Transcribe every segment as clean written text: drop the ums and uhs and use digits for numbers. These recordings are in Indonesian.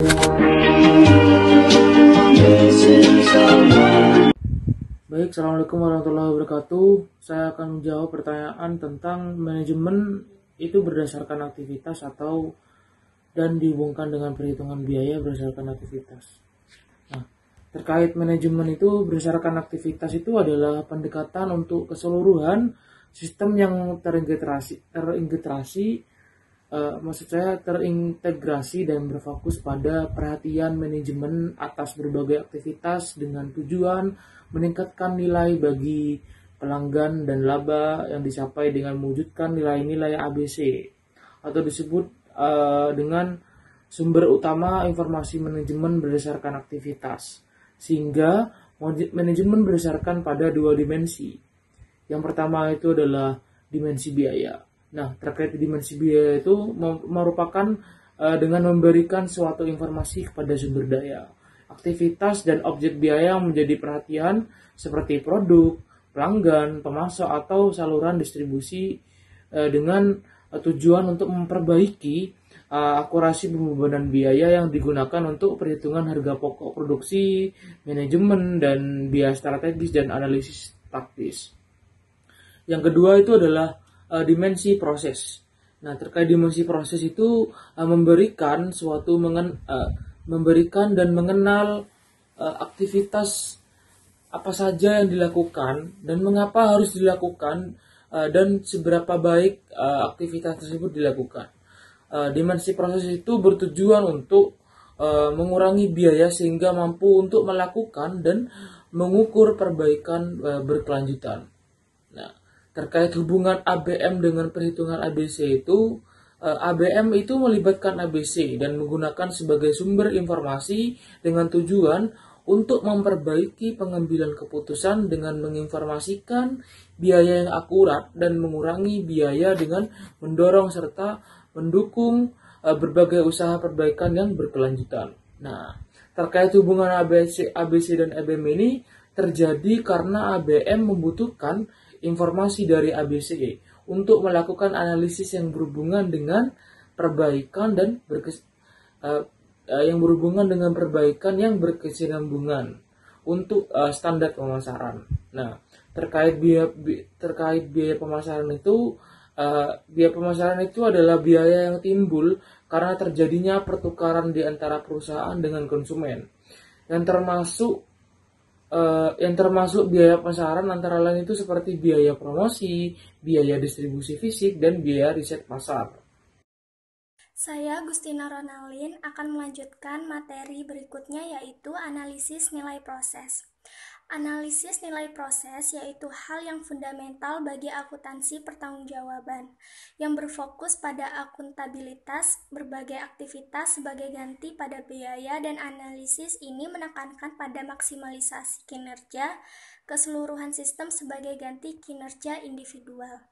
Baik, Assalamualaikum warahmatullahi wabarakatuh. Saya akan menjawab pertanyaan tentang manajemen itu berdasarkan aktivitas dan dihubungkan dengan perhitungan biaya berdasarkan aktivitas. Nah, terkait manajemen itu berdasarkan aktivitas itu adalah pendekatan untuk keseluruhan sistem yang terintegrasi dan berfokus pada perhatian manajemen atas berbagai aktivitas dengan tujuan meningkatkan nilai bagi pelanggan dan laba yang dicapai dengan mewujudkan nilai-nilai ABC atau disebut dengan sumber utama informasi manajemen berdasarkan aktivitas, sehingga manajemen berdasarkan pada dua dimensi. Yang pertama itu adalah dimensi biaya. Nah, terkait dimensi biaya itu merupakan dengan memberikan suatu informasi kepada sumber daya, aktivitas dan objek biaya yang menjadi perhatian seperti produk, pelanggan, pemasok atau saluran distribusi dengan tujuan untuk memperbaiki akurasi pembebanan biaya yang digunakan untuk perhitungan harga pokok produksi, manajemen dan biaya strategis dan analisis taktis. Yang kedua itu adalah dimensi proses. Nah, terkait dimensi proses itu memberikan dan mengenal aktivitas apa saja yang dilakukan dan mengapa harus dilakukan dan seberapa baik aktivitas tersebut dilakukan. Dimensi proses itu bertujuan untuk mengurangi biaya sehingga mampu untuk melakukan dan mengukur perbaikan berkelanjutan. Nah, terkait hubungan ABM dengan perhitungan ABC itu, ABM itu melibatkan ABC dan menggunakan sebagai sumber informasi dengan tujuan untuk memperbaiki pengambilan keputusan dengan menginformasikan biaya yang akurat dan mengurangi biaya dengan mendorong serta mendukung berbagai usaha perbaikan yang berkelanjutan. Nah, terkait hubungan ABC dan ABM ini terjadi karena ABM membutuhkan informasi dari ABC untuk melakukan analisis yang berhubungan dengan perbaikan yang berkesinambungan untuk standar pemasaran. Nah, terkait biaya pemasaran itu, biaya pemasaran itu adalah biaya yang timbul karena terjadinya pertukaran di antara perusahaan dengan konsumen, yang termasuk biaya pemasaran antara lain itu seperti biaya promosi, biaya distribusi fisik, dan biaya riset pasar. Saya Gustina Ronalin akan melanjutkan materi berikutnya, yaitu analisis nilai proses. Analisis nilai proses yaitu hal yang fundamental bagi akuntansi pertanggungjawaban, yang berfokus pada akuntabilitas berbagai aktivitas sebagai ganti pada biaya, dan analisis ini menekankan pada maksimalisasi kinerja keseluruhan sistem sebagai ganti kinerja individual.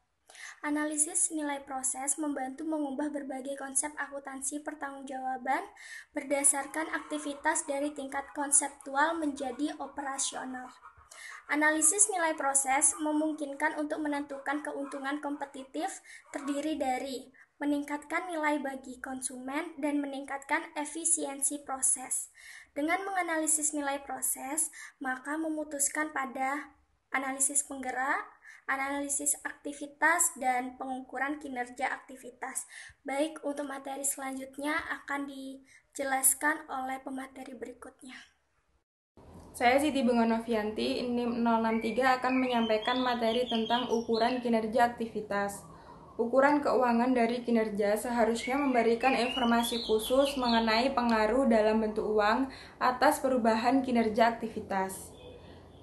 Analisis nilai proses membantu mengubah berbagai konsep akuntansi pertanggungjawaban berdasarkan aktivitas dari tingkat konseptual menjadi operasional. Analisis nilai proses memungkinkan untuk menentukan keuntungan kompetitif terdiri dari meningkatkan nilai bagi konsumen dan meningkatkan efisiensi proses. Dengan menganalisis nilai proses, maka memutuskan pada analisis penggerak, analisis aktivitas, dan pengukuran kinerja aktivitas. Baik, untuk materi selanjutnya akan dijelaskan oleh pemateri berikutnya. Saya Siti Bunga Novianti, NIM 063 akan menyampaikan materi tentang ukuran kinerja aktivitas. Ukuran keuangan dari kinerja seharusnya memberikan informasi khusus mengenai pengaruh dalam bentuk uang atas perubahan kinerja aktivitas.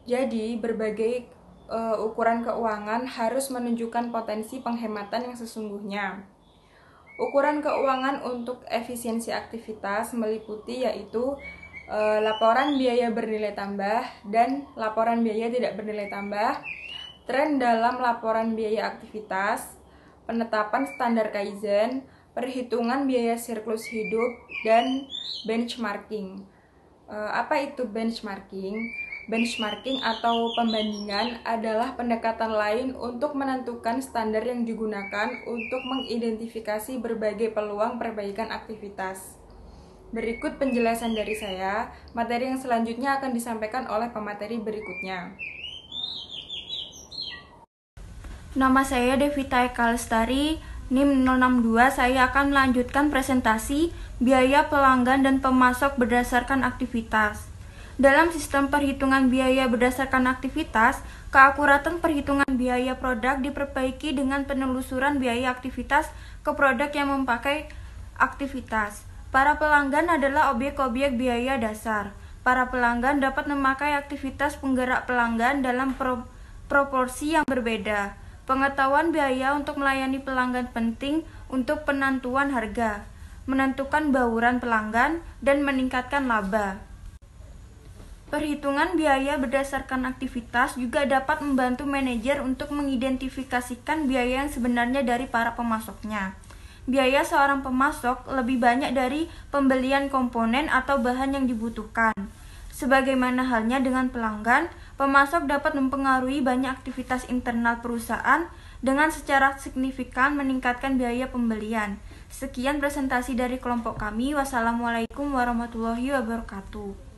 Jadi, berbagai ukuran keuangan harus menunjukkan potensi penghematan yang sesungguhnya. Ukuran keuangan untuk efisiensi aktivitas meliputi yaitu laporan biaya bernilai tambah dan laporan biaya tidak bernilai tambah, tren dalam laporan biaya aktivitas, penetapan standar Kaizen, perhitungan biaya siklus hidup, dan benchmarking. Apa itu benchmarking? Benchmarking atau pembandingan adalah pendekatan lain untuk menentukan standar yang digunakan untuk mengidentifikasi berbagai peluang perbaikan aktivitas. Berikut penjelasan dari saya. Materi yang selanjutnya akan disampaikan oleh pemateri berikutnya. Nama saya Devita Eka Lestari, NIM 062. Saya akan melanjutkan presentasi biaya pelanggan dan pemasok berdasarkan aktivitas. Dalam sistem perhitungan biaya berdasarkan aktivitas, keakuratan perhitungan biaya produk diperbaiki dengan penelusuran biaya aktivitas ke produk yang memakai aktivitas. Para pelanggan adalah objek-objek biaya dasar. Para pelanggan dapat memakai aktivitas penggerak pelanggan dalam proporsi yang berbeda. Pengetahuan biaya untuk melayani pelanggan penting untuk penentuan harga, menentukan bauran pelanggan, dan meningkatkan laba. Perhitungan biaya berdasarkan aktivitas juga dapat membantu manajer untuk mengidentifikasikan biaya yang sebenarnya dari para pemasoknya. Biaya seorang pemasok lebih banyak dari pembelian komponen atau bahan yang dibutuhkan. Sebagaimana halnya dengan pelanggan, pemasok dapat mempengaruhi banyak aktivitas internal perusahaan dengan secara signifikan meningkatkan biaya pembelian. Sekian presentasi dari kelompok kami. Wassalamualaikum warahmatullahi wabarakatuh.